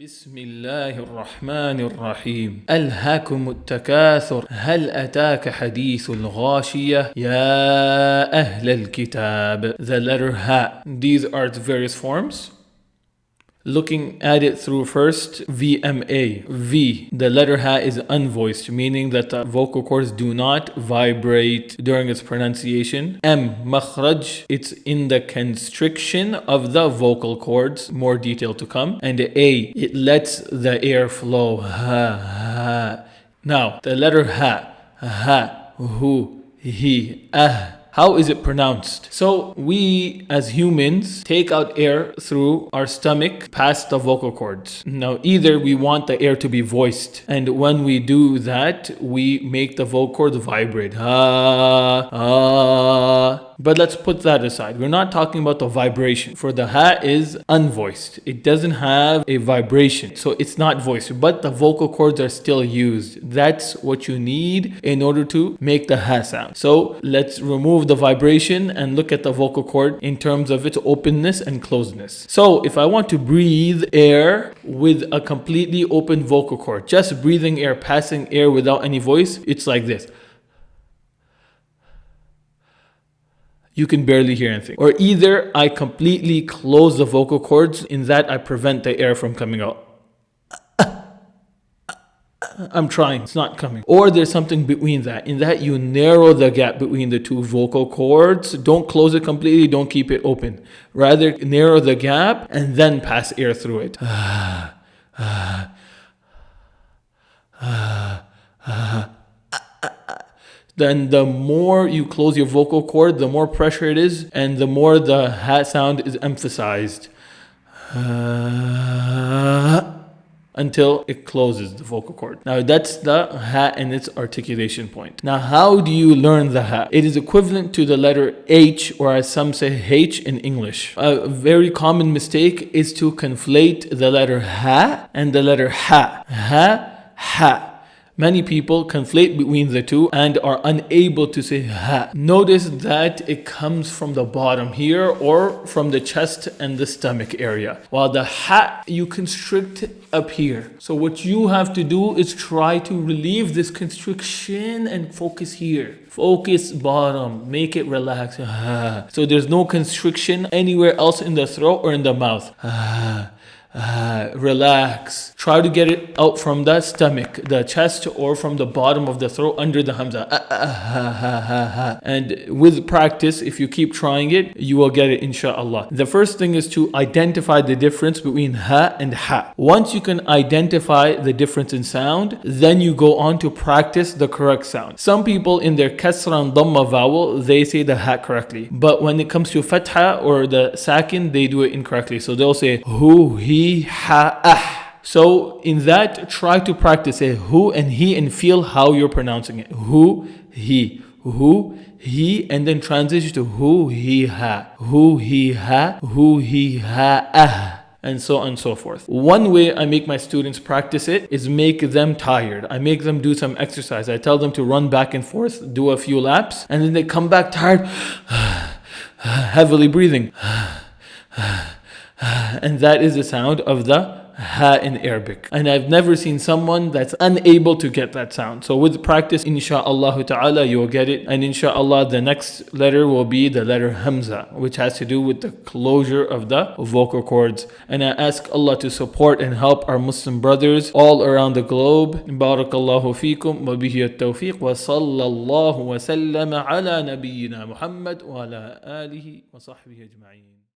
بسم الله الرحمن الرحيم ألهاكم التكاثر هل أتاك حديث الغاشية يا أهل الكتاب. The letter ha. These are its various forms. Looking at it through first, VMA. V. The letter ha is unvoiced, meaning that the vocal cords do not vibrate during its pronunciation. M. Makhraj. It's in the constriction of the vocal cords. More detail to come. And A. It lets the air flow. Ha, ha. Now, the letter ha. Ha. Hu. He. Ah. How is it pronounced? So we as humans take out air through our stomach past the vocal cords. Now either we want the air to be voiced, and when we do that we make the vocal cords vibrate. Ha, ha. But let's put that aside. We're not talking about the vibration. For the ha is unvoiced. It doesn't have a vibration. So it's not voiced, but the vocal cords are still used. That's what you need in order to make the ha sound. So let's remove the vibration and look at the vocal cord in terms of its openness and closedness. So if I want to breathe air with a completely open vocal cord, just breathing air, passing air without any voice, it's like this. You can barely hear anything. Or either I completely close the vocal cords, in that I prevent the air from coming out. I'm trying, it's not coming. Or there's something between that, in that you narrow the gap between the two vocal cords. Don't close it completely, don't keep it open. Rather narrow the gap and then pass air through it. Then the more you close your vocal cord, the more pressure it is, and the more the ha sound is emphasized. Until it closes the vocal cord. Now that's the ha and its articulation point. Now how do you learn the ha? It is equivalent to the letter H, or as some say H in English. A very common mistake is to conflate the letter ha and the letter ha. Ha, ha. Many people conflate between the two and are unable to say ha. Notice that it comes from the bottom here or from the chest and the stomach area, while the ha you constrict up here. So what you have to do is try to relieve this constriction and focus here. Focus bottom, make it relax. So there's no constriction anywhere else in the throat or in the mouth. Relax. Try to get it out from the stomach, the chest, or from the bottom of the throat under the hamza. And with practice, if you keep trying it, you will get it, inshallah. The first thing is to identify the difference between ha and ha. Once you can identify the difference in sound, then you go on to practice the correct sound. Some people in their kasra and dhamma vowel, they say the ha correctly. But when it comes to fatha or the sakin, they do it incorrectly. So they'll say hu, he, ha, ah. So in that, try to practice a hu and he and feel how you're pronouncing it. Hu, he, and then transition to hu, he, ha, hu, he, ha, ah. And so on and so forth. One way I make my students practice it is make them tired. I make them do some exercise. I tell them to run back and forth, do a few laps, and then they come back tired, heavily breathing. And that is the sound of the ha in Arabic. And I've never seen someone that's unable to get that sound. So with practice, insha'Allah ta'ala, you will get it. And insha'Allah, the next letter will be the letter Hamza, which has to do with the closure of the vocal cords. And I ask Allah to support and help our Muslim brothers all around the globe. Barakallahu feekum wa bihi at-tawfiq wa sallallahu wa sallama ala nabiyyina Muhammad wa ala alihi wa sahbihi ajma'in.